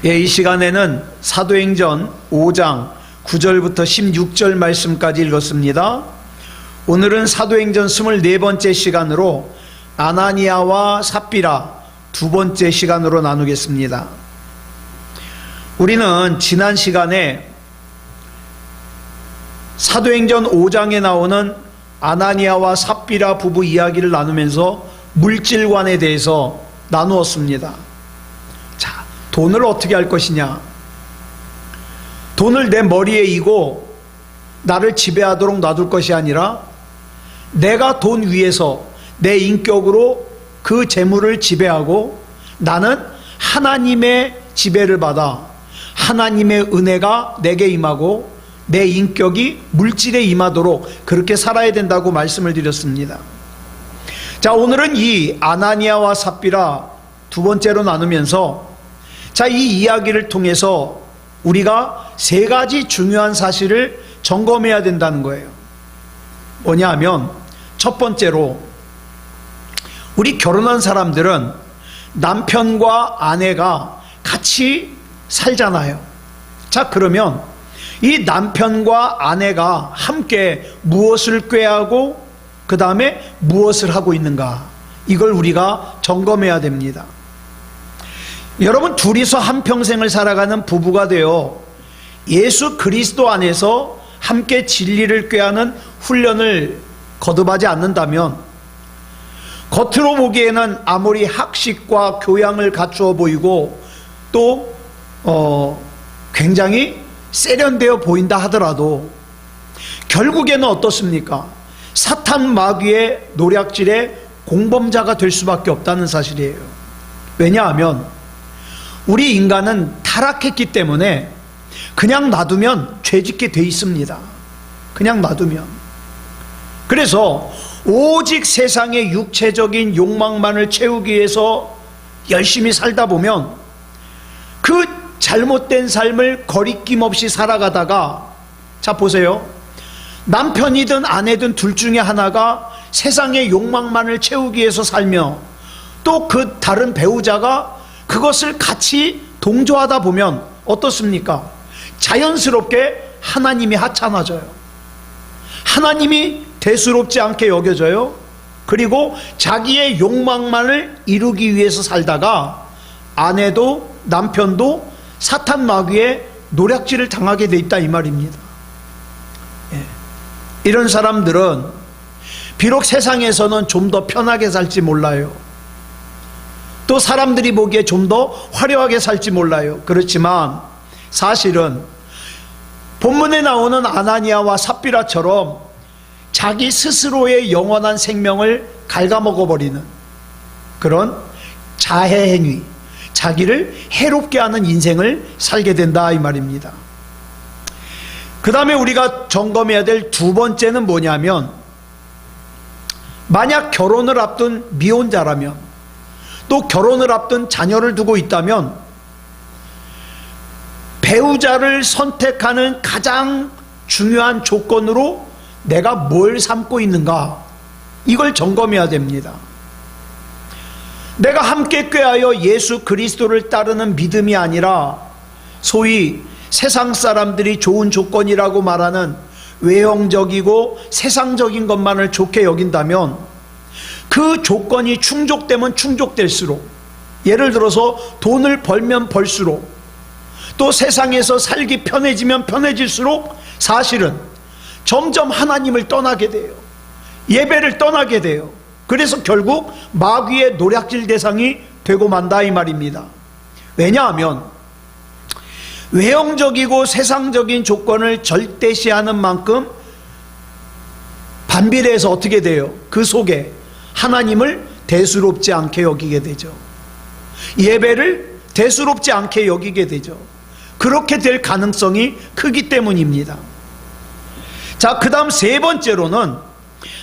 이 시간에는 사도행전 5장 9절부터 16절 말씀까지 읽었습니다. 오늘은 사도행전 24번째 시간으로 아나니아와 삽비라 두 번째 시간으로 나누겠습니다. 우리는 지난 시간에 사도행전 5장에 나오는 아나니아와 삽비라 부부 이야기를 나누면서 물질관에 대해서 나누었습니다. 자, 돈을 어떻게 할 것이냐? 돈을 내 머리에 이고 나를 지배하도록 놔둘 것이 아니라 내가 돈 위에서 내 인격으로 그 재물을 지배하고 나는 하나님의 지배를 받아 하나님의 은혜가 내게 임하고 내 인격이 물질에 임하도록 그렇게 살아야 된다고 말씀을 드렸습니다. 자, 오늘은 이 아나니아와 삽비라 두 번째로 나누면서 자, 이 이야기를 통해서 우리가 세 가지 중요한 사실을 점검해야 된다는 거예요. 뭐냐 하면 첫 번째로 우리 결혼한 사람들은 남편과 아내가 같이 살잖아요. 자, 그러면 이 남편과 아내가 함께 무엇을 꾀하고 그 다음에 무엇을 하고 있는가, 이걸 우리가 점검해야 됩니다. 여러분, 둘이서 한평생을 살아가는 부부가 되어 예수 그리스도 안에서 함께 진리를 꾀하는 훈련을 거듭하지 않는다면 겉으로 보기에는 아무리 학식과 교양을 갖추어 보이고 또 굉장히 세련되어 보인다 하더라도 결국에는 어떻습니까? 사탄 마귀의 노략질의 공범자가 될 수밖에 없다는 사실이에요. 왜냐하면 우리 인간은 타락했기 때문에 그냥 놔두면 죄짓게 돼 있습니다. 그냥 놔두면. 그래서 오직 세상의 육체적인 욕망만을 채우기 위해서 열심히 살다 보면 그 잘못된 삶을 거리낌 없이 살아가다가, 자 보세요, 남편이든 아내든 둘 중에 하나가 세상의 욕망만을 채우기 위해서 살며 또 그 다른 배우자가 그것을 같이 동조하다 보면 어떻습니까? 자연스럽게 하나님이 하찮아져요. 하나님이 대수롭지 않게 여겨져요. 그리고 자기의 욕망만을 이루기 위해서 살다가 아내도 남편도 사탄 마귀의 노략질을 당하게 돼 있다, 이 말입니다. 예. 이런 사람들은 비록 세상에서는 좀 더 편하게 살지 몰라요. 또 사람들이 보기에 좀 더 화려하게 살지 몰라요. 그렇지만 사실은 본문에 나오는 아나니아와 삽비라처럼 자기 스스로의 영원한 생명을 갉아먹어버리는 그런 자해 행위, 자기를 해롭게 하는 인생을 살게 된다, 이 말입니다. 그 다음에 우리가 점검해야 될 두 번째는 뭐냐면, 만약 결혼을 앞둔 미혼자라면 또 결혼을 앞둔 자녀를 두고 있다면 배우자를 선택하는 가장 중요한 조건으로 내가 뭘 삼고 있는가, 이걸 점검해야 됩니다. 내가 함께 꾀하여 예수 그리스도를 따르는 믿음이 아니라 소위 세상 사람들이 좋은 조건이라고 말하는 외형적이고 세상적인 것만을 좋게 여긴다면 그 조건이 충족되면 충족될수록, 예를 들어서 돈을 벌면 벌수록, 또 세상에서 살기 편해지면 편해질수록 사실은 점점 하나님을 떠나게 돼요. 예배를 떠나게 돼요. 그래서 결국 마귀의 노략질 대상이 되고 만다, 이 말입니다. 왜냐하면 외형적이고 세상적인 조건을 절대시하는 만큼 반비례해서 어떻게 돼요? 그 속에 하나님을 대수롭지 않게 여기게 되죠. 예배를 대수롭지 않게 여기게 되죠. 그렇게 될 가능성이 크기 때문입니다. 자, 그 다음 세 번째로는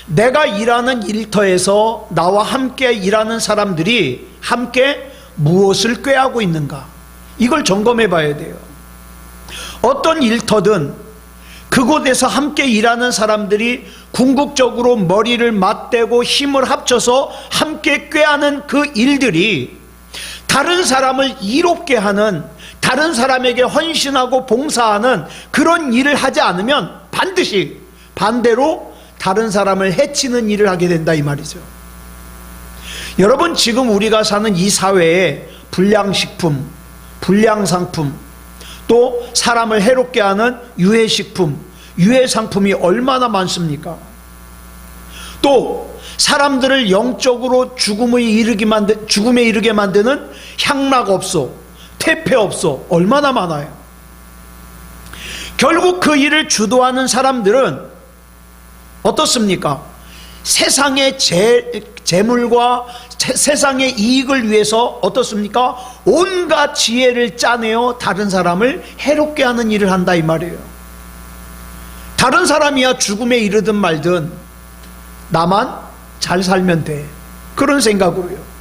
내가 일하는 일터에서 나와 함께 일하는 사람들이 함께 무엇을 꾀하고 있는가, 이걸 점검해 봐야 돼요. 어떤 일터든 그곳에서 함께 일하는 사람들이 궁극적으로 머리를 맞대고 힘을 합쳐서 함께 꾀하는 그 일들이 다른 사람을 이롭게 하는, 다른 사람에게 헌신하고 봉사하는 그런 일을 하지 않으면 반드시 반대로 다른 사람을 해치는 일을 하게 된다 이 말이죠. 여러분, 지금 우리가 사는 이 사회에 불량식품, 불량상품, 또 사람을 해롭게 하는 유해식품, 유해상품이 얼마나 많습니까? 또 사람들을 영적으로 죽음에 이르게 만드는 향락업소, 퇴폐업소 얼마나 많아요. 결국 그 일을 주도하는 사람들은 어떻습니까? 세상의 재물과 세상의 이익을 위해서 어떻습니까? 온갖 지혜를 짜내어 다른 사람을 해롭게 하는 일을 한다 이 말이에요. 다른 사람이야 죽음에 이르든 말든 나만 잘 살면 돼, 그런 생각으로요.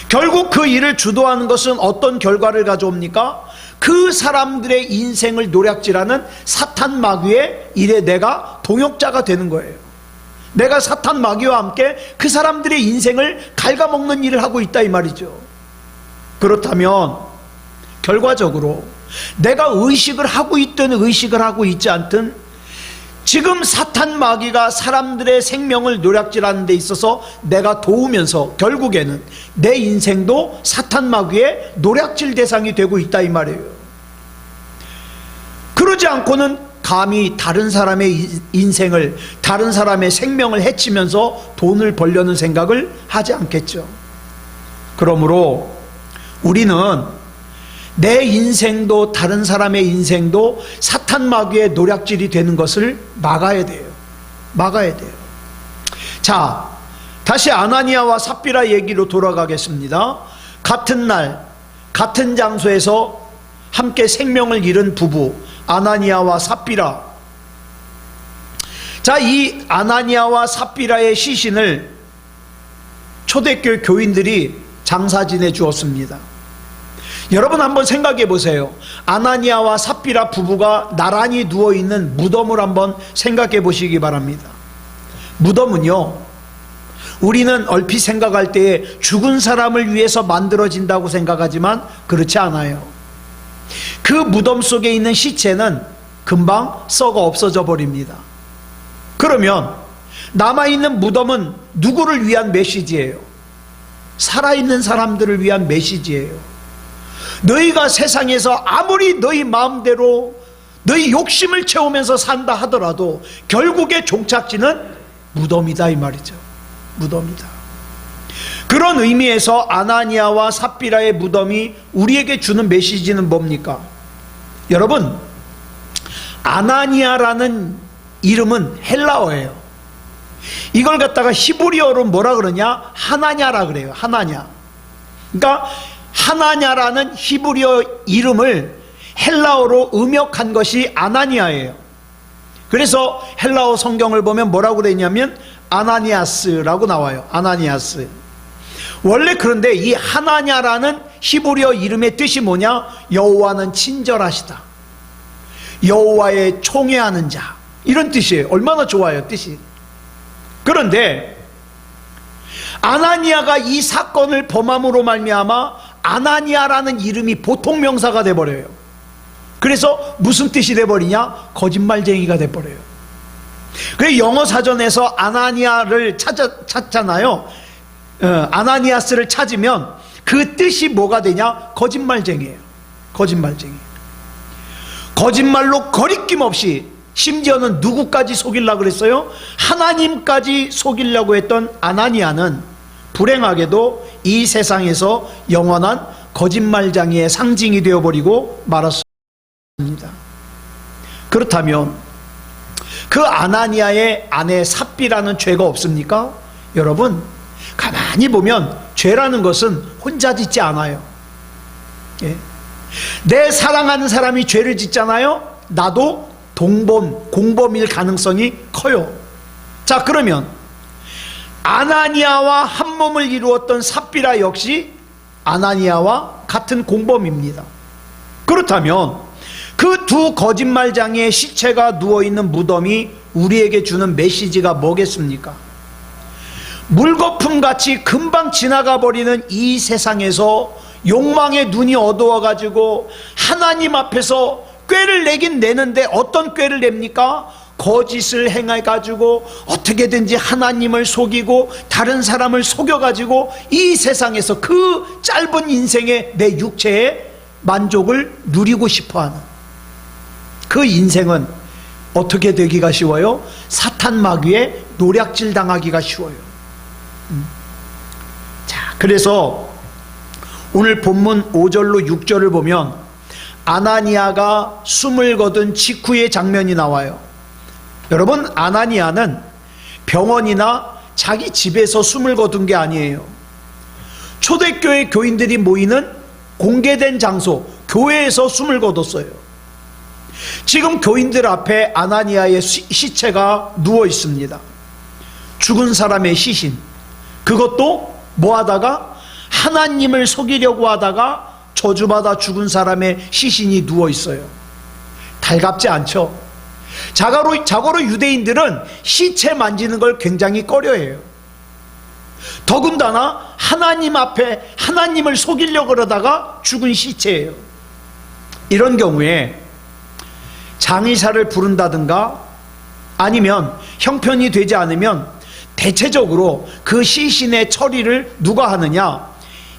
결국 그 일을 주도하는 것은 어떤 결과를 가져옵니까? 그 사람들의 인생을 노략질하는 사탄 마귀의 일에 내가 동역자가 되는 거예요. 내가 사탄 마귀와 함께 그 사람들의 인생을 갉아먹는 일을 하고 있다 이 말이죠. 그렇다면 결과적으로 내가 의식을 하고 있든 의식을 하고 있지 않든 지금 사탄 마귀가 사람들의 생명을 노략질하는 데 있어서 내가 도우면서 결국에는 내 인생도 사탄 마귀의 노략질 대상이 되고 있다 이 말이에요. 그러지 않고는 감히 다른 사람의 인생을, 다른 사람의 생명을 해치면서 돈을 벌려는 생각을 하지 않겠죠. 그러므로 우리는 내 인생도 다른 사람의 인생도 사탄 마귀의 노략질이 되는 것을 막아야 돼요. 막아야 돼요. 자, 다시 아나니아와 삽비라 얘기로 돌아가겠습니다. 같은 날 같은 장소에서 함께 생명을 잃은 부부 아나니아와 삽비라. 자, 이 아나니아와 삽비라의 시신을 초대교회 교인들이 장사 지내 주었습니다. 여러분 한번 생각해 보세요. 아나니아와 삽비라 부부가 나란히 누워있는 무덤을 한번 생각해 보시기 바랍니다. 무덤은요, 우리는 얼핏 생각할 때에 죽은 사람을 위해서 만들어진다고 생각하지만 그렇지 않아요. 그 무덤 속에 있는 시체는 금방 썩어 없어져 버립니다. 그러면 남아있는 무덤은 누구를 위한 메시지예요? 살아있는 사람들을 위한 메시지예요. 너희가 세상에서 아무리 너희 마음대로 너희 욕심을 채우면서 산다 하더라도 결국의 종착지는 무덤이다 이 말이죠. 무덤이다. 그런 의미에서 아나니아와 삽비라의 무덤이 우리에게 주는 메시지는 뭡니까? 여러분, 아나니아라는 이름은 헬라어예요. 이걸 갖다가 히브리어로 뭐라 그러냐? 하나냐라 그래요. 하나냐. 그러니까 하나냐라는 히브리어 이름을 헬라어로 음역한 것이 아나니아예요. 그래서 헬라어 성경을 보면 뭐라고 그랬냐면 아나니아스라고 나와요. 아나니아스. 원래 그런데 이 하나냐라는 히브리어 이름의 뜻이 뭐냐? 여호와는 친절하시다, 여호와의 총애하는 자, 이런 뜻이에요. 얼마나 좋아요, 뜻이. 그런데 아나니아가 이 사건을 범함으로 말미암아 아나니아라는 이름이 보통 명사가 돼버려요. 그래서 무슨 뜻이 돼버리냐? 거짓말쟁이가 돼버려요. 그래서 영어 사전에서 아나니아를 찾잖아요. 아나니아스를 찾으면 그 뜻이 뭐가 되냐? 거짓말쟁이에요. 거짓말쟁이. 거짓말로 거리낌 없이, 심지어는 누구까지 속이려고 그랬어요? 하나님까지 속이려고 했던 아나니아는 불행하게도 이 세상에서 영원한 거짓말쟁이의 상징이 되어버리고 말았습니다. 그렇다면 그 아나니아의 아내 삽비라는 죄가 없습니까? 여러분, 가만히 보면 죄라는 것은 혼자 짓지 않아요. 예. 내 사랑하는 사람이 죄를 짓잖아요. 나도 공범일 가능성이 커요. 자, 그러면 아나니아와 한 몸을 이루었던 삽비라 역시 아나니아와 같은 공범입니다. 그렇다면 그 두 거짓말쟁이의 시체가 누워있는 무덤이 우리에게 주는 메시지가 뭐겠습니까? 물거품같이 금방 지나가 버리는 이 세상에서 욕망의 눈이 어두워가지고 하나님 앞에서 꾀를 내긴 내는데 어떤 꾀를 냅니까? 거짓을 행해가지고 어떻게든지 하나님을 속이고 다른 사람을 속여가지고 이 세상에서 그 짧은 인생의 내 육체의 만족을 누리고 싶어하는 그 인생은 어떻게 되기가 쉬워요? 사탄 마귀에 노략질 당하기가 쉬워요. 자, 그래서 오늘 본문 5절로 6절을 보면 아나니아가 숨을 거둔 직후의 장면이 나와요. 여러분, 아나니아는 병원이나 자기 집에서 숨을 거둔 게 아니에요. 초대교회 교인들이 모이는 공개된 장소, 교회에서 숨을 거뒀어요. 지금 교인들 앞에 아나니아의 시체가 누워 있습니다. 죽은 사람의 시신. 그것도 뭐 하다가? 하나님을 속이려고 하다가 저주받아 죽은 사람의 시신이 누워 있어요. 달갑지 않죠? 자고로 유대인들은 시체 만지는 걸 굉장히 꺼려해요. 더군다나 하나님 앞에 하나님을 속이려고 그러다가 죽은 시체예요. 이런 경우에 장의사를 부른다든가 아니면 형편이 되지 않으면 대체적으로 그 시신의 처리를 누가 하느냐?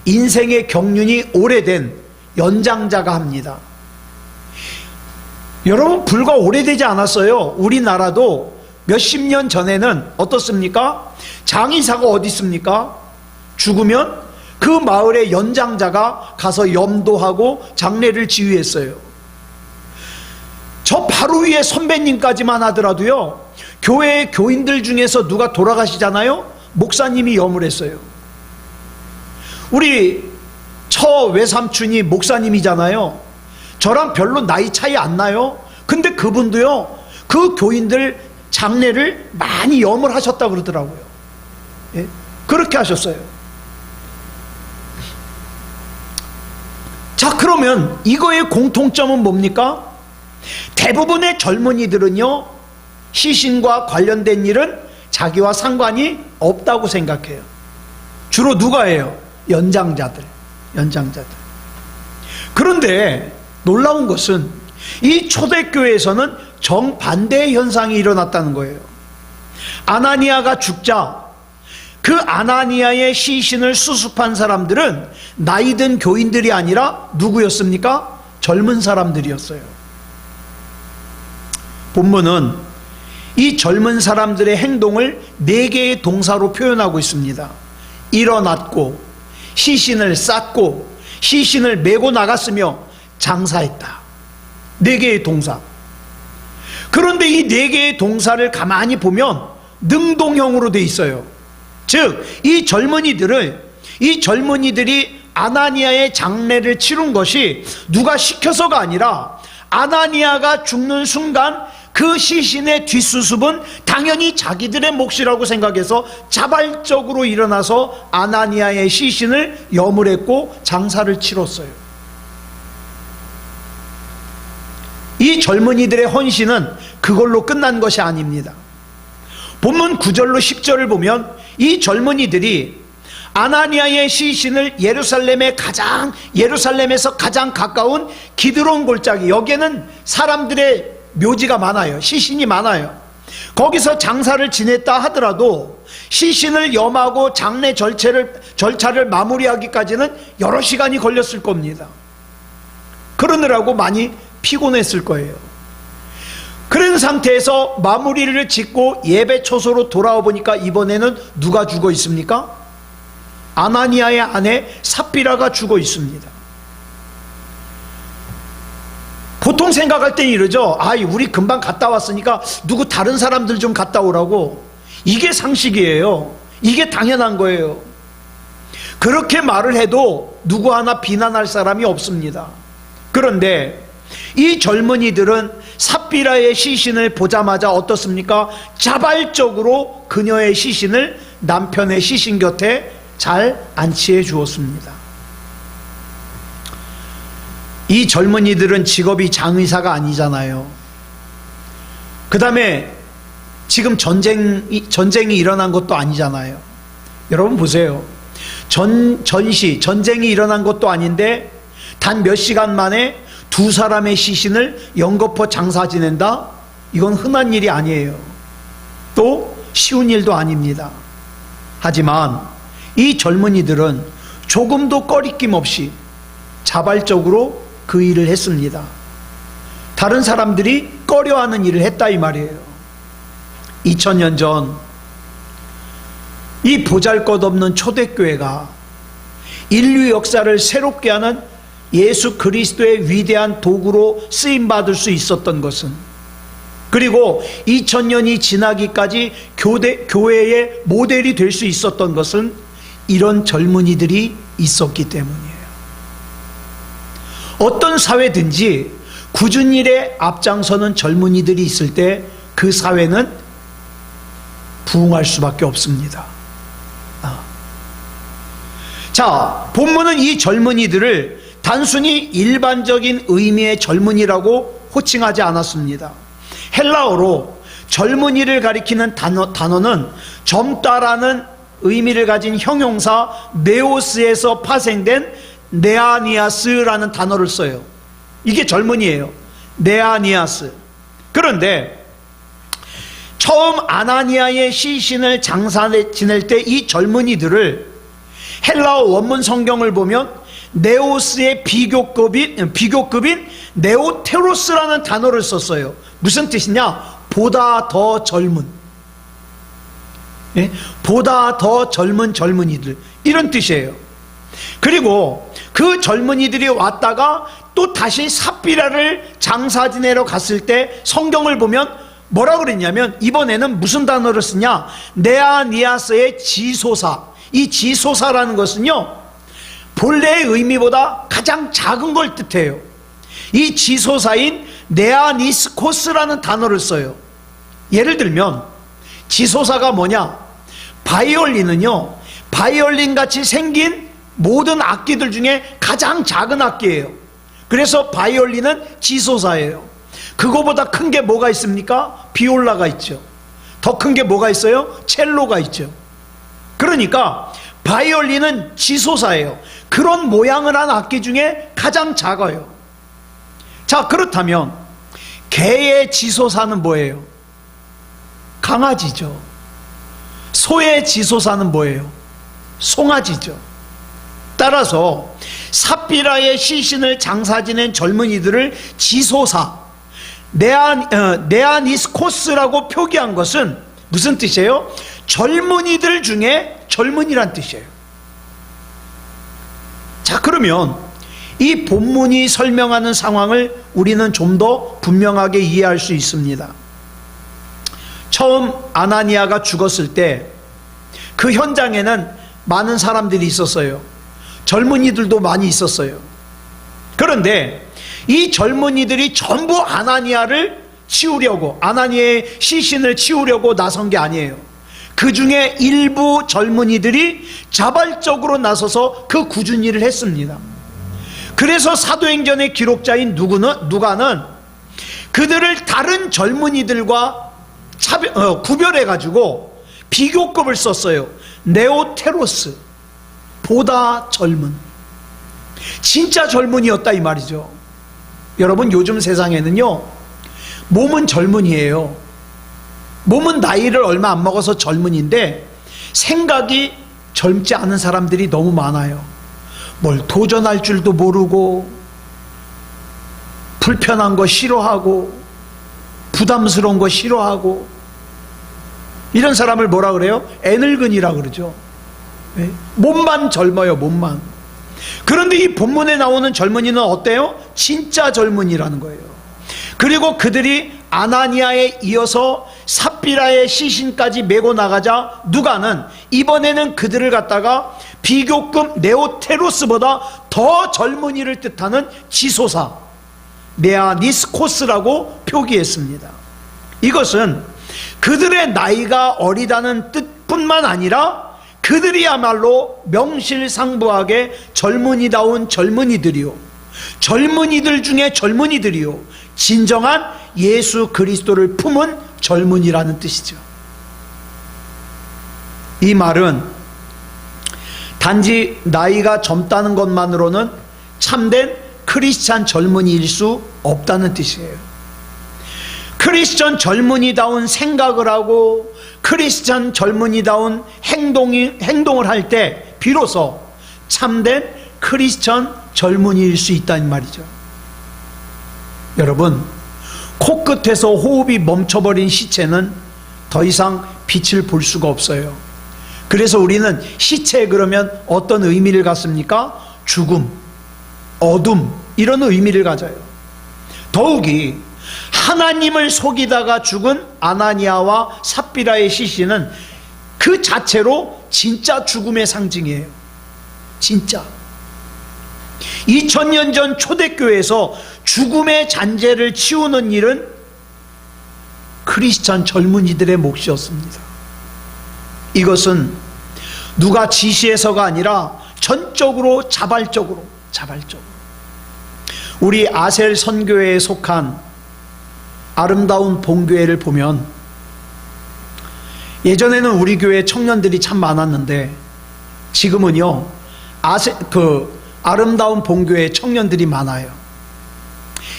인생의 경륜이 오래된 연장자가 합니다. 여러분, 불과 오래되지 않았어요. 우리나라도 몇십 년 전에는 어떻습니까? 장의사가 어디 있습니까? 죽으면 그 마을의 연장자가 가서 염도하고 장례를 지휘했어요. 저 바로 위에 선배님까지만 하더라도요, 교회의 교인들 중에서 누가 돌아가시잖아요? 목사님이 염을 했어요. 우리 처 외삼촌이 목사님이잖아요. 저랑 별로 나이 차이 안 나요. 근데 그분도요, 그 교인들 장례를 많이 염을 하셨다고 그러더라고요. 예? 그렇게 하셨어요. 자, 그러면 이거의 공통점은 뭡니까? 대부분의 젊은이들은요, 시신과 관련된 일은 자기와 상관이 없다고 생각해요. 주로 누가 해요? 연장자들. 그런데 놀라운 것은 이 초대교회에서는 정반대의 현상이 일어났다는 거예요. 아나니아가 죽자 그 아나니아의 시신을 수습한 사람들은 나이든 교인들이 아니라 누구였습니까? 젊은 사람들이었어요. 본문은 이 젊은 사람들의 행동을 4개의 동사로 표현하고 있습니다. 일어났고, 시신을 쌌고, 시신을 메고 나갔으며 장사했다. 4개의 동사. 그런데 이 4개의 동사를 가만히 보면 능동형으로 돼 있어요. 즉, 이 젊은이들이 아나니아의 장례를 치른 것이 누가 시켜서가 아니라 아나니아가 죽는 순간 그 시신의 뒷수습은 당연히 자기들의 몫이라고 생각해서 자발적으로 일어나서 아나니아의 시신을 염을 했고 장사를 치렀어요. 이 젊은이들의 헌신은 그걸로 끝난 것이 아닙니다. 본문 9절로 10절을 보면 이 젊은이들이 아나니아의 시신을 예루살렘에서 가장 가까운 기드론 골짜기, 여기에는 사람들의 묘지가 많아요. 시신이 많아요. 거기서 장사를 지냈다 하더라도 시신을 염하고 장례 절차를 마무리하기까지는 여러 시간이 걸렸을 겁니다. 그러느라고 많이 피곤했을 거예요. 그런 상태에서 마무리를 짓고 예배 초소로 돌아와 보니까 이번에는 누가 죽어 있습니까? 아나니아의 아내 삽비라가 죽어 있습니다. 보통 생각할 때 이러죠. 우리 금방 갔다 왔으니까 누구 다른 사람들 좀 갔다 오라고. 이게 상식이에요. 이게 당연한 거예요. 그렇게 말을 해도 누구 하나 비난할 사람이 없습니다. 그런데 이 젊은이들은 삽비라의 시신을 보자마자 어떻습니까? 자발적으로 그녀의 시신을 남편의 시신 곁에 잘 안치해 주었습니다. 이 젊은이들은 직업이 장의사가 아니잖아요. 그 다음에 지금 전쟁이 일어난 것도 아니잖아요. 여러분 보세요. 전쟁이 일어난 것도 아닌데 단 몇 시간 만에 두 사람의 시신을 연거푸 장사 지낸다? 이건 흔한 일이 아니에요. 또 쉬운 일도 아닙니다. 하지만 이 젊은이들은 조금도 꺼리낌 없이 자발적으로 그 일을 했습니다. 다른 사람들이 꺼려하는 일을 했다 이 말이에요. 2000년 전 이 보잘것없는 초대교회가 인류 역사를 새롭게 하는 예수 그리스도의 위대한 도구로 쓰임받을 수 있었던 것은, 그리고 2000년이 지나기까지 교회의 모델이 될 수 있었던 것은 이런 젊은이들이 있었기 때문이에요. 어떤 사회든지 굳은 일에 앞장서는 젊은이들이 있을 때 그 사회는 부흥할 수밖에 없습니다. 자, 본문은 이 젊은이들을 단순히 일반적인 의미의 젊은이라고 호칭하지 않았습니다. 헬라어로 젊은이를 가리키는 단어는 젊다라는 의미를 가진 형용사 네오스에서 파생된 네아니아스라는 단어를 써요. 이게 젊은이에요. 네아니아스. 그런데 처음 아나니아의 시신을 장사 지낼 때 이 젊은이들을 헬라어 원문 성경을 보면 네오스의 비교급인 네오테로스라는 단어를 썼어요. 무슨 뜻이냐? 보다 더 젊은, 보다 더 젊은 젊은이들, 이런 뜻이에요. 그리고 그 젊은이들이 왔다가 또 다시 삽비라를 장사 지내러 갔을 때 성경을 보면 뭐라 그랬냐면, 이번에는 무슨 단어를 쓰냐? 네아니아스의 지소사. 이 지소사라는 것은요, 본래의 의미보다 가장 작은 걸 뜻해요. 이 지소사인 네아니스코스라는 단어를 써요. 예를 들면 지소사가 뭐냐? 바이올린은요, 바이올린 같이 생긴 모든 악기들 중에 가장 작은 악기예요. 그래서 바이올린은 지소사예요. 그거보다 큰 게 뭐가 있습니까? 비올라가 있죠. 더 큰 게 뭐가 있어요? 첼로가 있죠. 그러니까 바이올린은 지소사예요. 그런 모양을 한 악기 중에 가장 작아요. 자, 그렇다면 개의 지소사는 뭐예요? 강아지죠. 소의 지소사는 뭐예요? 송아지죠. 따라서 삽비라의 시신을 장사 지낸 젊은이들을 지소사 네아니스코스라고 표기한 것은 무슨 뜻이에요? 젊은이들 중에 젊은이란 뜻이에요. 자, 그러면 이 본문이 설명하는 상황을 우리는 좀 더 분명하게 이해할 수 있습니다. 처음 아나니아가 죽었을 때 그 현장에는 많은 사람들이 있었어요. 젊은이들도 많이 있었어요. 그런데 이 젊은이들이 전부 아나니아를 치우려고, 아나니아의 시신을 치우려고 나선 게 아니에요. 그 중에 일부 젊은이들이 자발적으로 나서서 그 굳은 일을 했습니다. 그래서 사도행전의 기록자인 누가는 그들을 다른 젊은이들과 구별해가지고 비교급을 썼어요. 네오테로스, 보다 젊은, 진짜 젊은이였다 이 말이죠. 여러분, 요즘 세상에는요, 몸은 젊은이에요. 몸은 나이를 얼마 안 먹어서 젊은인데 생각이 젊지 않은 사람들이 너무 많아요. 뭘 도전할 줄도 모르고, 불편한 거 싫어하고, 부담스러운 거 싫어하고, 이런 사람을 뭐라 그래요? 애늙은이라 그러죠. 몸만 젊어요, 몸만. 그런데 이 본문에 나오는 젊은이는 어때요? 진짜 젊은이라는 거예요. 그리고 그들이 아나니아에 이어서 삽비라의 시신까지 메고 나가자 누가는 이번에는 그들을 갖다가 비교급 네오테로스보다 더 젊은이를 뜻하는 지소사 네아니스코스라고 표기했습니다. 이것은 그들의 나이가 어리다는 뜻뿐만 아니라 그들이야말로 명실상부하게 젊은이다운 젊은이들이요, 젊은이들 중에 젊은이들이요, 진정한 예수 그리스도를 품은 젊은이라는 뜻이죠. 이 말은 단지 나이가 젊다는 것만으로는 참된 크리스찬 젊은이일 수 없다는 뜻이에요. 크리스찬 젊은이다운 생각을 하고 크리스찬 젊은이다운 행동을 할 때 비로소 참된 크리스찬 젊은이일 수 있다는 말이죠. 여러분, 코끝에서 호흡이 멈춰버린 시체는 더 이상 빛을 볼 수가 없어요. 그래서 우리는 시체에 그러면 어떤 의미를 갖습니까? 죽음, 어둠, 이런 의미를 가져요. 더욱이 하나님을 속이다가 죽은 아나니아와 삽비라의 시신은 그 자체로 진짜 죽음의 상징이에요. 진짜 2000년 전 초대교회에서 죽음의 잔재를 치우는 일은 크리스찬 젊은이들의 몫이었습니다. 이것은 누가 지시해서가 아니라 전적으로 자발적으로 우리 아셀 선교회에 속한 아름다운 본교회를 보면 예전에는 우리 교회 청년들이 참 많았는데 지금은요 아름다운 본교회 청년들이 많아요.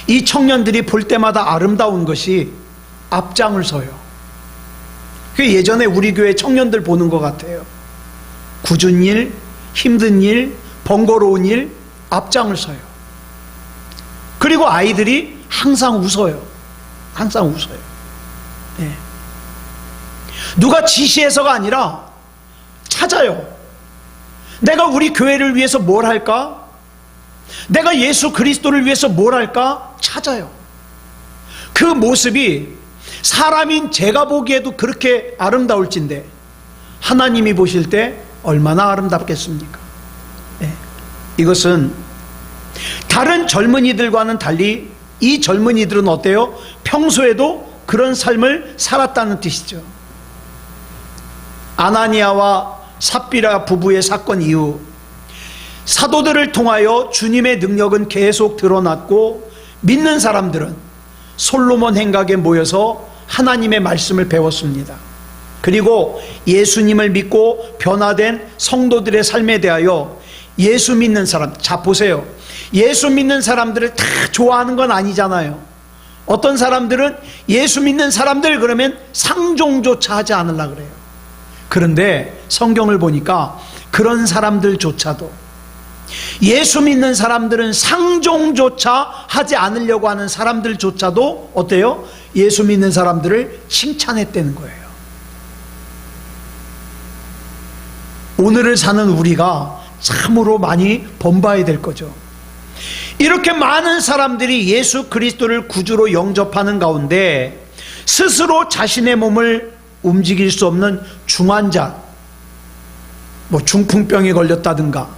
이 청년들이 볼 때마다 아름다운 것이 앞장을 서요. 예전에 우리 교회 청년들 보는 것 같아요. 굳은 일, 힘든 일, 번거로운 일 앞장을 서요. 그리고 아이들이 항상 웃어요. 네. 누가 지시해서가 아니라 찾아요. 내가 우리 교회를 위해서 뭘 할까? 내가 예수 그리스도를 위해서 뭘 할까? 찾아요. 그 모습이 사람인 제가 보기에도 그렇게 아름다울진데 하나님이 보실 때 얼마나 아름답겠습니까? 네. 이것은 다른 젊은이들과는 달리 이 젊은이들은 어때요? 평소에도 그런 삶을 살았다는 뜻이죠. 아나니아와 삽비라 부부의 사건 이후 사도들을 통하여 주님의 능력은 계속 드러났고 믿는 사람들은 솔로몬 행각에 모여서 하나님의 말씀을 배웠습니다. 그리고 예수님을 믿고 변화된 성도들의 삶에 대하여 예수 믿는 사람, 자 보세요. 예수 믿는 사람들을 다 좋아하는 건 아니잖아요. 어떤 사람들은 예수 믿는 사람들 그러면 상종조차 하지 않으려고 그래요. 그런데 성경을 보니까 그런 사람들조차도 예수 믿는 사람들은 상종조차 하지 않으려고 하는 사람들조차도 어때요? 예수 믿는 사람들을 칭찬했다는 거예요. 오늘을 사는 우리가 참으로 많이 본봐야 될 거죠. 이렇게 많은 사람들이 예수 그리스도를 구주로 영접하는 가운데 스스로 자신의 몸을 움직일 수 없는 중환자, 중풍병에 걸렸다든가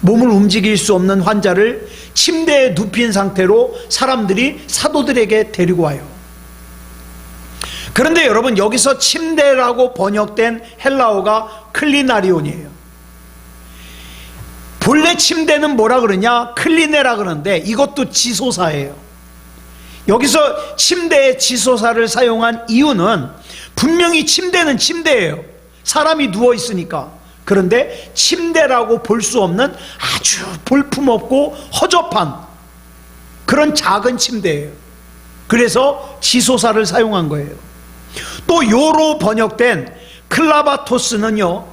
몸을 움직일 수 없는 환자를 침대에 눕힌 상태로 사람들이 사도들에게 데리고 와요. 그런데 여러분, 여기서 침대라고 번역된 헬라어가 클리나리온이에요. 본래 침대는 뭐라 그러냐? 클리네라 그러는데 이것도 지소사예요. 여기서 침대의 지소사를 사용한 이유는 분명히 침대는 침대예요. 사람이 누워 있으니까. 그런데 침대라고 볼 수 없는 아주 볼품없고 허접한 그런 작은 침대예요. 그래서 지소사를 사용한 거예요. 또 요로 번역된 클라바토스는요,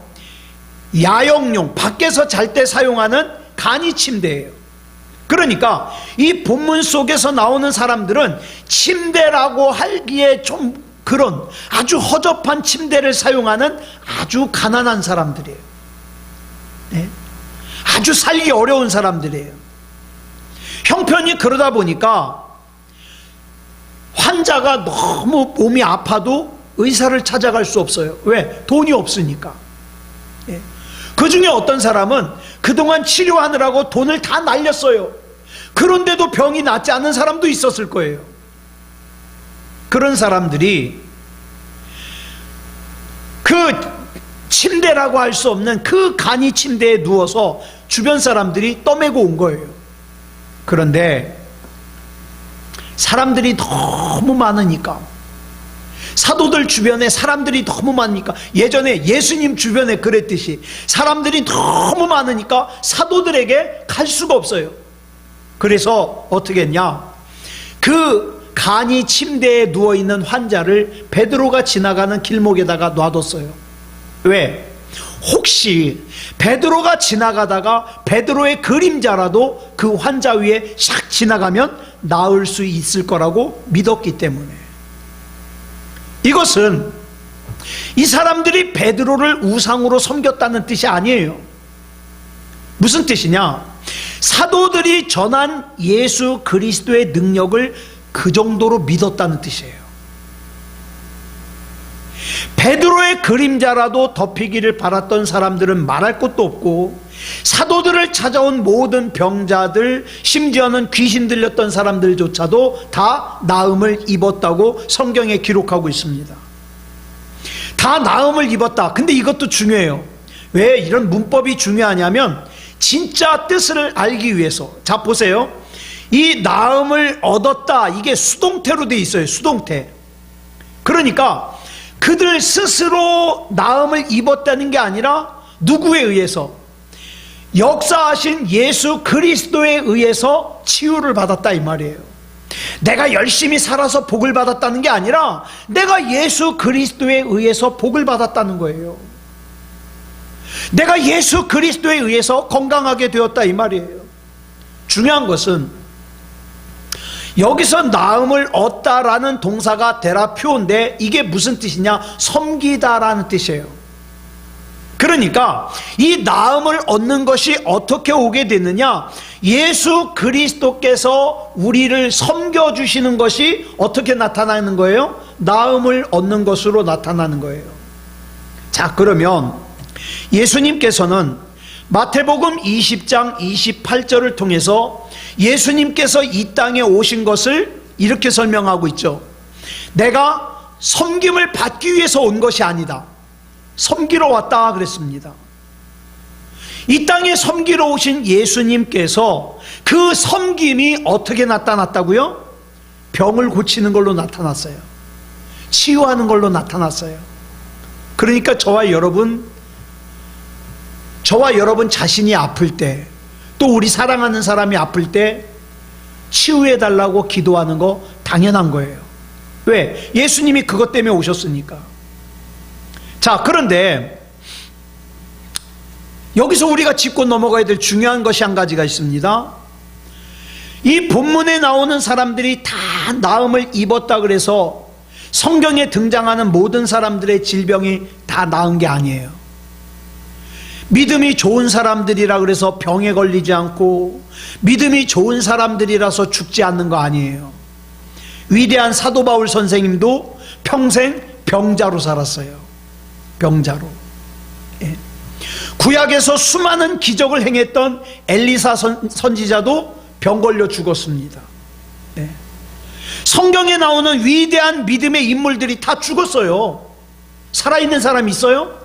야영용, 밖에서 잘 때 사용하는 간이 침대예요. 그러니까 이 본문 속에서 나오는 사람들은 침대라고 하기에 좀 그런 아주 허접한 침대를 사용하는 아주 가난한 사람들이에요. 네? 아주 살기 어려운 사람들이에요. 형편이 그러다 보니까 환자가 너무 몸이 아파도 의사를 찾아갈 수 없어요. 왜? 돈이 없으니까. 네. 그 중에 어떤 사람은 그동안 치료하느라고 돈을 다 날렸어요. 그런데도 병이 낫지 않은 사람도 있었을 거예요. 그런 사람들이 그 침대라고 할 수 없는 그 간이 침대에 누워서 주변 사람들이 떠매고 온 거예요. 그런데 사람들이 너무 많으니까 사도들 주변에 사람들이 너무 많으니까, 예전에 예수님 주변에 그랬듯이 사람들이 너무 많으니까 사도들에게 갈 수가 없어요. 그래서 어떻게 했냐, 그 간이 침대에 누워있는 환자를 베드로가 지나가는 길목에다가 놔뒀어요. 왜? 혹시 베드로가 지나가다가 베드로의 그림자라도 그 환자 위에 샥 지나가면 나을 수 있을 거라고 믿었기 때문에. 이것은 이 사람들이 베드로를 우상으로 섬겼다는 뜻이 아니에요. 무슨 뜻이냐, 사도들이 전한 예수 그리스도의 능력을 그 정도로 믿었다는 뜻이에요. 베드로의 그림자라도 덮이기를 바랐던 사람들은 말할 것도 없고, 사도들을 찾아온 모든 병자들, 심지어는 귀신 들렸던 사람들조차도 다 나음을 입었다고 성경에 기록하고 있습니다. 다 나음을 입었다. 근데 이것도 중요해요. 왜 이런 문법이 중요하냐면, 진짜 뜻을 알기 위해서. 자, 보세요. 이 나음을 얻었다, 이게 수동태로 돼 있어요. 수동태. 그러니까 그들 스스로 나음을 입었다는 게 아니라 누구에 의해서? 역사하신 예수 그리스도에 의해서 치유를 받았다, 이 말이에요. 내가 열심히 살아서 복을 받았다는 게 아니라 내가 예수 그리스도에 의해서 복을 받았다는 거예요. 내가 예수 그리스도에 의해서 건강하게 되었다, 이 말이에요. 중요한 것은 여기서 나음을 얻다라는 동사가 데라표인데, 이게 무슨 뜻이냐, 섬기다라는 뜻이에요. 그러니까 이 나음을 얻는 것이 어떻게 오게 됐느냐, 예수 그리스도께서 우리를 섬겨주시는 것이 어떻게 나타나는 거예요? 나음을 얻는 것으로 나타나는 거예요. 자, 그러면 예수님께서는 마태복음 20장 28절을 통해서 예수님께서 이 땅에 오신 것을 이렇게 설명하고 있죠. 내가 섬김을 받기 위해서 온 것이 아니다, 섬기러 왔다 그랬습니다. 이 땅에 섬기러 오신 예수님께서 그 섬김이 어떻게 나타났다고요? 병을 고치는 걸로 나타났어요. 치유하는 걸로 나타났어요. 그러니까 저와 여러분 자신이 아플 때, 또 우리 사랑하는 사람이 아플 때 치유해 달라고 기도하는 거 당연한 거예요. 왜? 예수님이 그것 때문에 오셨으니까. 자, 그런데 여기서 우리가 짚고 넘어가야 될 중요한 것이 한 가지가 있습니다. 이 본문에 나오는 사람들이 다 나음을 입었다 그래서 성경에 등장하는 모든 사람들의 질병이 다 나은 게 아니에요. 믿음이 좋은 사람들이라 그래서 병에 걸리지 않고, 믿음이 좋은 사람들이라서 죽지 않는 거 아니에요. 위대한 사도 바울 선생님도 평생 병자로 살았어요. 병자로. 예. 구약에서 수많은 기적을 행했던 엘리사 선지자도 병 걸려 죽었습니다. 예. 성경에 나오는 위대한 믿음의 인물들이 다 죽었어요. 살아있는 사람 있어요?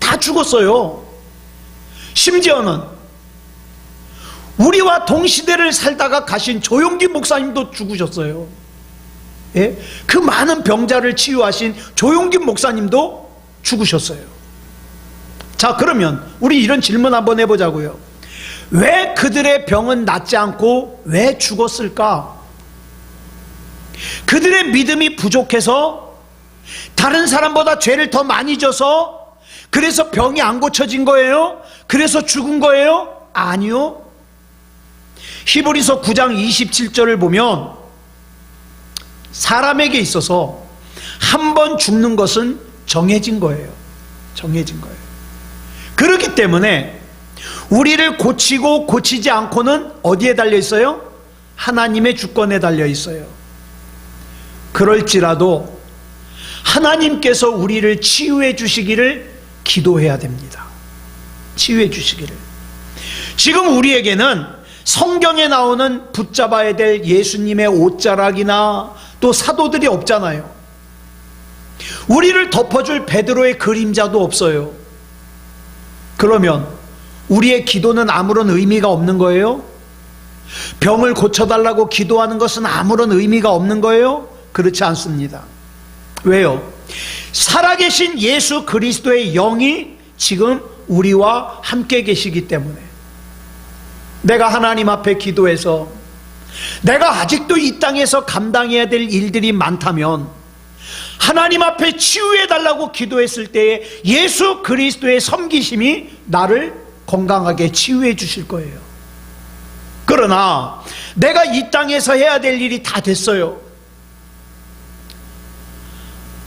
다 죽었어요. 심지어는 우리와 동시대를 살다가 가신 조용기 목사님도 죽으셨어요. 예? 그 많은 병자를 치유하신 조용기 목사님도 죽으셨어요. 자, 그러면 우리 이런 질문 한번 해보자고요. 왜 그들의 병은 낫지 않고 왜 죽었을까? 그들의 믿음이 부족해서, 다른 사람보다 죄를 더 많이 져서, 그래서 병이 안 고쳐진 거예요? 그래서 죽은 거예요? 아니요. 히브리서 9장 27절을 보면 사람에게 있어서 한 번 죽는 것은 정해진 거예요. 정해진 거예요. 그렇기 때문에 우리를 고치고 고치지 않고는 어디에 달려 있어요? 하나님의 주권에 달려 있어요. 그럴지라도 하나님께서 우리를 치유해 주시기를 기도해야 됩니다. 치유해 주시기를. 지금 우리에게는 성경에 나오는 붙잡아야 될 예수님의 옷자락이나 또 사도들이 없잖아요. 우리를 덮어줄 베드로의 그림자도 없어요. 그러면 우리의 기도는 아무런 의미가 없는 거예요? 병을 고쳐달라고 기도하는 것은 아무런 의미가 없는 거예요? 그렇지 않습니다. 왜요? 살아계신 예수 그리스도의 영이 지금 우리와 함께 계시기 때문에 내가 하나님 앞에 기도해서 내가 아직도 이 땅에서 감당해야 될 일들이 많다면 하나님 앞에 치유해달라고 기도했을 때에 예수 그리스도의 섬기심이 나를 건강하게 치유해 주실 거예요. 그러나 내가 이 땅에서 해야 될 일이 다 됐어요.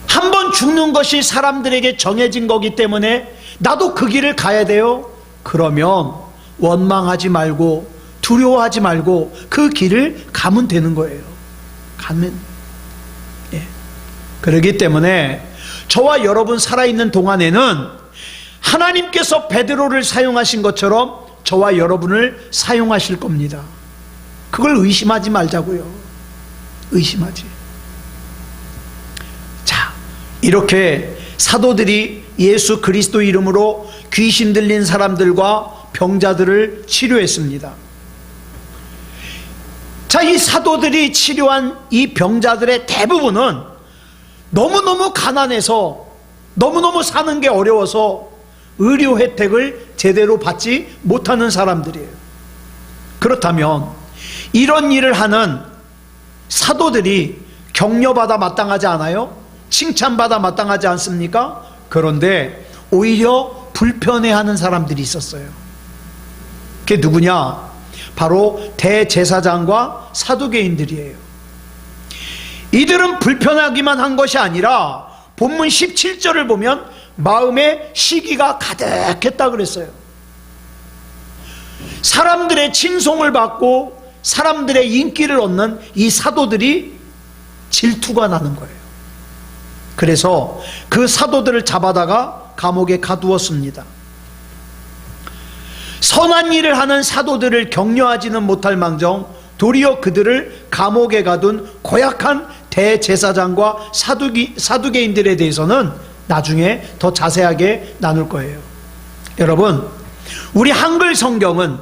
한 번 죽는 것이 사람들에게 정해진 거기 때문에 나도 그 길을 가야 돼요. 그러면 원망하지 말고 두려워하지 말고 그 길을 가면 되는 거예요. 가면. 그렇기 때문에 저와 여러분 살아있는 동안에는 하나님께서 베드로를 사용하신 것처럼 저와 여러분을 사용하실 겁니다. 그걸 의심하지 말자고요. 의심하지. 자, 이렇게 사도들이 예수 그리스도 이름으로 귀신 들린 사람들과 병자들을 치료했습니다. 자, 이 사도들이 치료한 이 병자들의 대부분은 너무너무 가난해서 너무너무 사는 게 어려워서 의료 혜택을 제대로 받지 못하는 사람들이에요. 그렇다면 이런 일을 하는 사도들이 격려받아 마땅하지 않아요? 칭찬받아 마땅하지 않습니까? 그런데 오히려 불편해하는 사람들이 있었어요. 그게 누구냐? 바로 대제사장과 사두개인들이에요. 이들은 불편하기만 한 것이 아니라 본문 17절을 보면 마음에 시기가 가득했다 그랬어요. 사람들의 칭송을 받고 사람들의 인기를 얻는 이 사도들이 질투가 나는 거예요. 그래서 그 사도들을 잡아다가 감옥에 가두었습니다. 선한 일을 하는 사도들을 격려하지는 못할 망정 도리어 그들을 감옥에 가둔 고약한 대제사장과 사두개인들에 대해서는 나중에 더 자세하게 나눌 거예요. 여러분, 우리 한글 성경은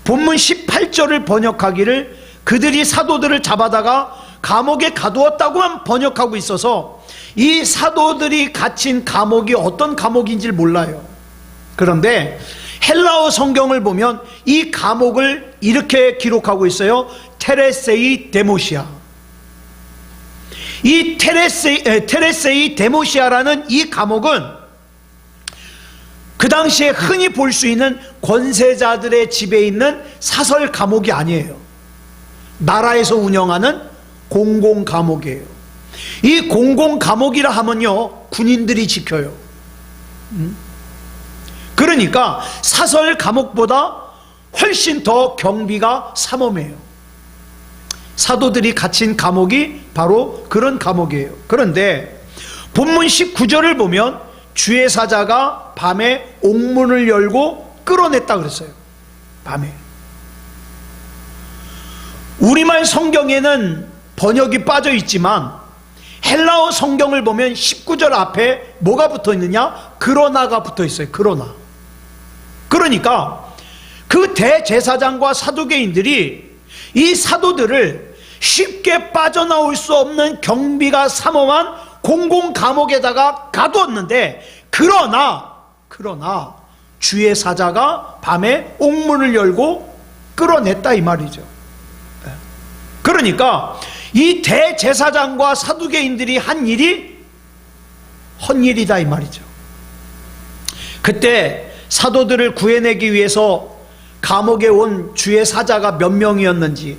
본문 18절을 번역하기를 그들이 사도들을 잡아다가 감옥에 가두었다고만 번역하고 있어서 이 사도들이 갇힌 감옥이 어떤 감옥인지를 몰라요. 그런데 헬라어 성경을 보면 이 감옥을 이렇게 기록하고 있어요. 테레세이 데모시아. 이 테레세이 데모시아라는 이 감옥은 그 당시에 흔히 볼 수 있는 권세자들의 집에 있는 사설 감옥이 아니에요. 나라에서 운영하는 공공 감옥이에요. 이 공공 감옥이라 하면요, 군인들이 지켜요. 그러니까 사설 감옥보다 훨씬 더 경비가 삼엄해요. 사도들이 갇힌 감옥이 바로 그런 감옥이에요. 그런데 본문 19절을 보면 주의 사자가 밤에 옥문을 열고 끌어냈다 그랬어요. 밤에. 우리말 성경에는 번역이 빠져 있지만 헬라어 성경을 보면 19절 앞에 뭐가 붙어 있느냐? 그러나가 붙어 있어요. 그러나. 그러니까 그 대제사장과 사두개인들이 이 사도들을 쉽게 빠져나올 수 없는 경비가 삼엄한 공공 감옥에다가 가두었는데 그러나 주의 사자가 밤에 옥문을 열고 끌어냈다 이 말이죠. 그러니까 이 대제사장과 사두개인들이 한 일이 헛일이다 이 말이죠. 그때 사도들을 구해내기 위해서 감옥에 온 주의 사자가 몇 명이었는지,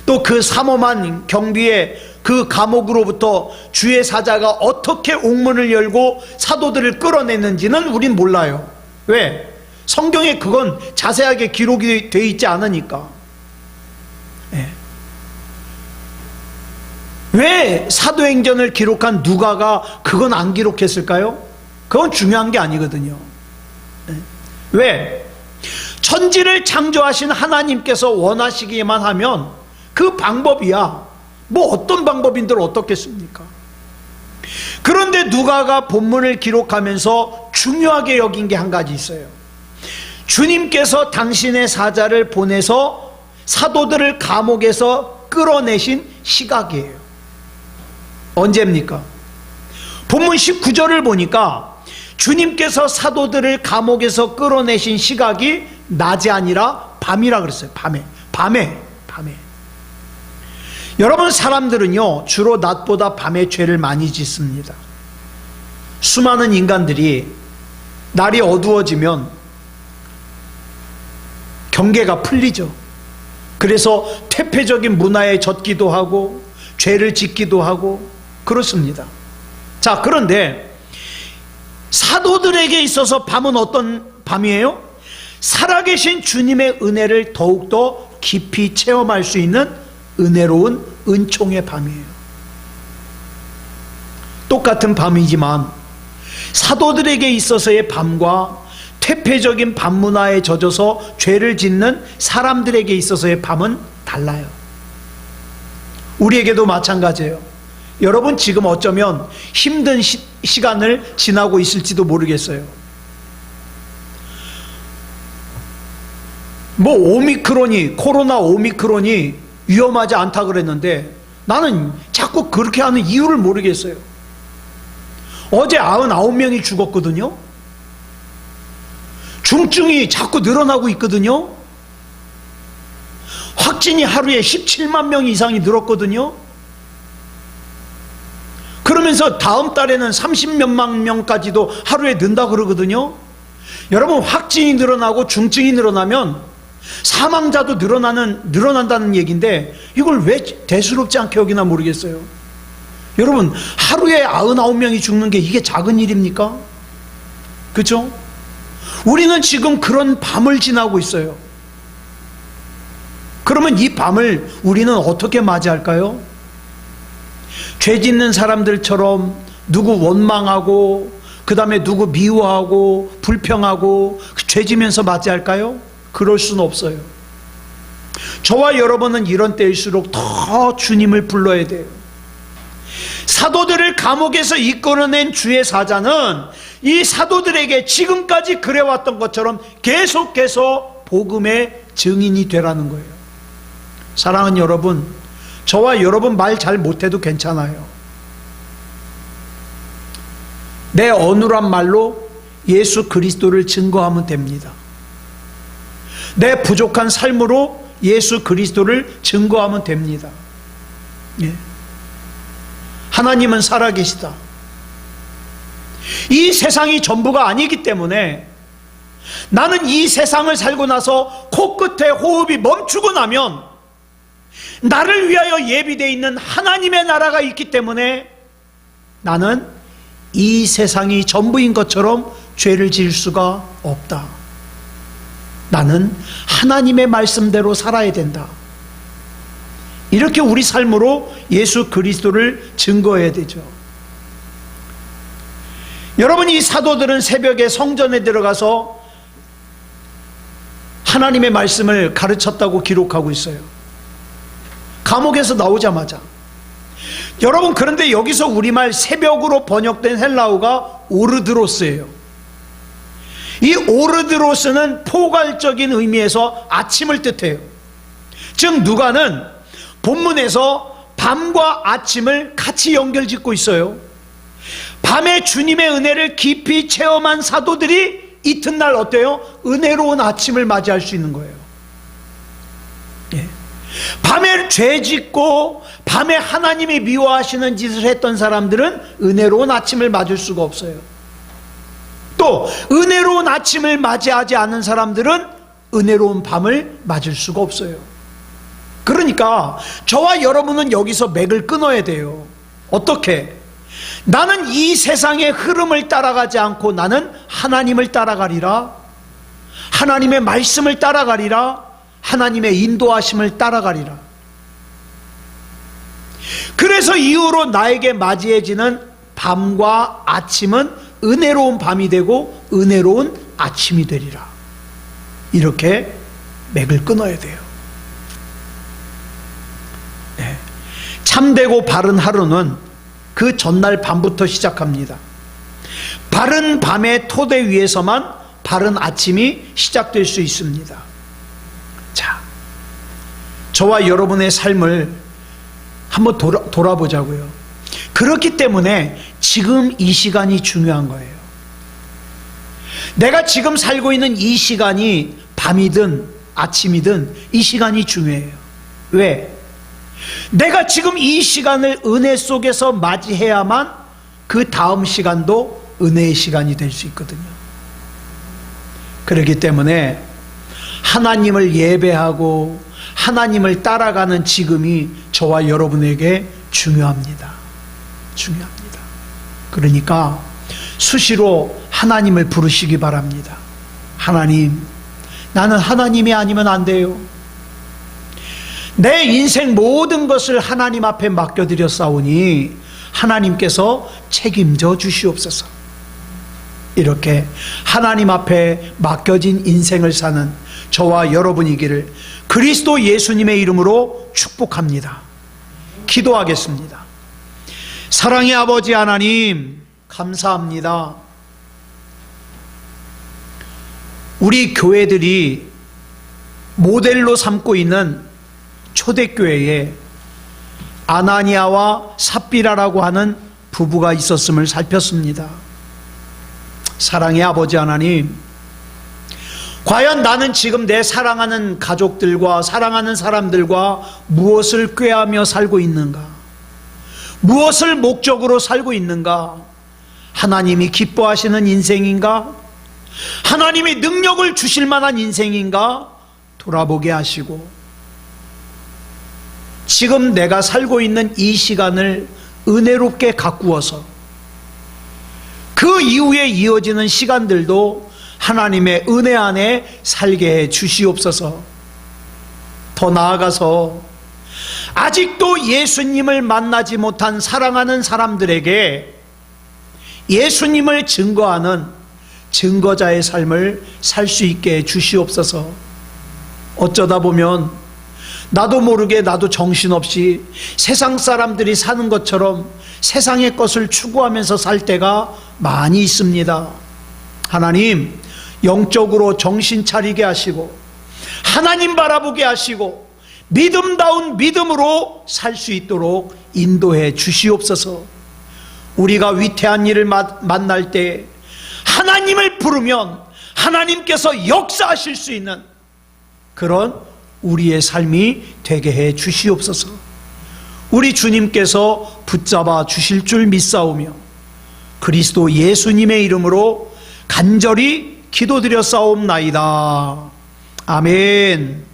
또 그 삼엄한 경비에 그 감옥으로부터 주의 사자가 어떻게 옥문을 열고 사도들을 끌어냈는지는 우린 몰라요. 왜? 성경에 그건 자세하게 기록이 되어 있지 않으니까. 왜 사도행전을 기록한 누가가 그건 안 기록했을까요? 그건 중요한 게 아니거든요. 왜? 천지를 창조하신 하나님께서 원하시기만 하면 그 방법이야. 뭐 어떤 방법인들 어떻겠습니까? 그런데 누가가 본문을 기록하면서 중요하게 여긴 게 한 가지 있어요. 주님께서 당신의 사자를 보내서 사도들을 감옥에서 끌어내신 시각이에요. 언제입니까? 본문 19절을 보니까 주님께서 사도들을 감옥에서 끌어내신 시각이 낮이 아니라 밤이라 그랬어요. 밤에. 여러분, 사람들은요 주로 낮보다 밤에 죄를 많이 짓습니다. 수많은 인간들이 날이 어두워지면 경계가 풀리죠. 그래서 퇴폐적인 문화에 젖기도 하고 죄를 짓기도 하고 그렇습니다. 자, 그런데 사도들에게 있어서 밤은 어떤 밤이에요? 살아계신 주님의 은혜를 더욱더 깊이 체험할 수 있는 은혜로운 은총의 밤이에요. 똑같은 밤이지만 사도들에게 있어서의 밤과 퇴폐적인 밤 문화에 젖어서 죄를 짓는 사람들에게 있어서의 밤은 달라요. 우리에게도 마찬가지예요. 여러분, 지금 어쩌면 힘든 시간을 지나고 있을지도 모르겠어요. 코로나 오미크론이 위험하지 않다 그랬는데 나는 자꾸 그렇게 하는 이유를 모르겠어요. 어제 99명이 죽었거든요. 중증이 자꾸 늘어나고 있거든요. 확진이 하루에 17만 명 이상이 늘었거든요. 그러면서 다음 달에는 30몇만 명까지도 하루에 는다 그러거든요. 여러분, 확진이 늘어나고 중증이 늘어나면 사망자도 늘어난다는 얘기인데 이걸 왜 대수롭지 않게 여기나 모르겠어요. 여러분, 하루에 99명이 죽는 게 이게 작은 일입니까? 그렇죠? 우리는 지금 그런 밤을 지나고 있어요. 그러면 이 밤을 우리는 어떻게 맞이할까요? 죄 짓는 사람들처럼 누구 원망하고 그 다음에 누구 미워하고 불평하고 죄 지면서 맞이할까요? 그럴 수는 없어요. 저와 여러분은 이런 때일수록 더 주님을 불러야 돼요. 사도들을 감옥에서 이끌어낸 주의 사자는 이 사도들에게 지금까지 그래왔던 것처럼 계속해서 복음의 증인이 되라는 거예요. 사랑하는 여러분, 저와 여러분 말 잘 못해도 괜찮아요. 내 어눌한 말로 예수 그리스도를 증거하면 됩니다. 내 부족한 삶으로 예수 그리스도를 증거하면 됩니다. 예. 하나님은 살아계시다. 이 세상이 전부가 아니기 때문에 나는 이 세상을 살고 나서 코끝에 호흡이 멈추고 나면 나를 위하여 예비되어 있는 하나님의 나라가 있기 때문에 나는 이 세상이 전부인 것처럼 죄를 지을 수가 없다. 나는 하나님의 말씀대로 살아야 된다. 이렇게 우리 삶으로 예수 그리스도를 증거해야 되죠. 여러분, 이 사도들은 새벽에 성전에 들어가서 하나님의 말씀을 가르쳤다고 기록하고 있어요. 감옥에서 나오자마자. 여러분, 그런데 여기서 우리말 새벽으로 번역된 헬라어가 오르드로스예요. 이 오르드로스는 포괄적인 의미에서 아침을 뜻해요. 즉 누가는 본문에서 밤과 아침을 같이 연결짓고 있어요. 밤에 주님의 은혜를 깊이 체험한 사도들이 이튿날 어때요? 은혜로운 아침을 맞이할 수 있는 거예요. 예. 밤에 죄 짓고 밤에 하나님이 미워하시는 짓을 했던 사람들은 은혜로운 아침을 맞을 수가 없어요. 또 은혜로운 아침을 맞이하지 않은 사람들은 은혜로운 밤을 맞을 수가 없어요. 그러니까 저와 여러분은 여기서 맥을 끊어야 돼요. 어떻게? 나는 이 세상의 흐름을 따라가지 않고 나는 하나님을 따라가리라. 하나님의 말씀을 따라가리라. 하나님의 인도하심을 따라가리라. 그래서 이후로 나에게 맞이해지는 밤과 아침은 은혜로운 밤이 되고 은혜로운 아침이 되리라. 이렇게 맥을 끊어야 돼요. 네. 참되고 바른 하루는 그 전날 밤부터 시작합니다. 바른 밤의 토대 위에서만 바른 아침이 시작될 수 있습니다. 자, 저와 여러분의 삶을 한번 돌아보자고요. 그렇기 때문에 지금 이 시간이 중요한 거예요. 내가 지금 살고 있는 이 시간이 밤이든 아침이든 이 시간이 중요해요. 왜? 내가 지금 이 시간을 은혜 속에서 맞이해야만 그 다음 시간도 은혜의 시간이 될 수 있거든요. 그렇기 때문에 하나님을 예배하고 하나님을 따라가는 지금이 저와 여러분에게 중요합니다. 중요합니다. 그러니까 수시로 하나님을 부르시기 바랍니다. 하나님, 나는 하나님이 아니면 안 돼요. 내 인생 모든 것을 하나님 앞에 맡겨드렸사오니 하나님께서 책임져 주시옵소서. 이렇게 하나님 앞에 맡겨진 인생을 사는 저와 여러분이기를 그리스도 예수님의 이름으로 축복합니다. 기도하겠습니다. 사랑의 아버지 하나님, 감사합니다. 우리 교회들이 모델로 삼고 있는 초대교회에 아나니아와 삽비라라고 하는 부부가 있었음을 살폈습니다. 사랑의 아버지 하나님, 과연 나는 지금 내 사랑하는 가족들과 사랑하는 사람들과 무엇을 꾀하며 살고 있는가? 무엇을 목적으로 살고 있는가? 하나님이 기뻐하시는 인생인가? 하나님이 능력을 주실 만한 인생인가? 돌아보게 하시고, 지금 내가 살고 있는 이 시간을 은혜롭게 가꾸어서 그 이후에 이어지는 시간들도 하나님의 은혜 안에 살게 해 주시옵소서. 더 나아가서 아직도 예수님을 만나지 못한 사랑하는 사람들에게 예수님을 증거하는 증거자의 삶을 살 수 있게 해 주시옵소서. 어쩌다 보면 나도 모르게 나도 정신없이 세상 사람들이 사는 것처럼 세상의 것을 추구하면서 살 때가 많이 있습니다. 하나님, 영적으로 정신 차리게 하시고 하나님 바라보게 하시고 믿음다운 믿음으로 살 수 있도록 인도해 주시옵소서. 우리가 위태한 일을 만날 때 하나님을 부르면 하나님께서 역사하실 수 있는 그런 우리의 삶이 되게 해 주시옵소서. 우리 주님께서 붙잡아 주실 줄 믿사오며 그리스도 예수님의 이름으로 간절히 기도드렸사옵나이다. 아멘.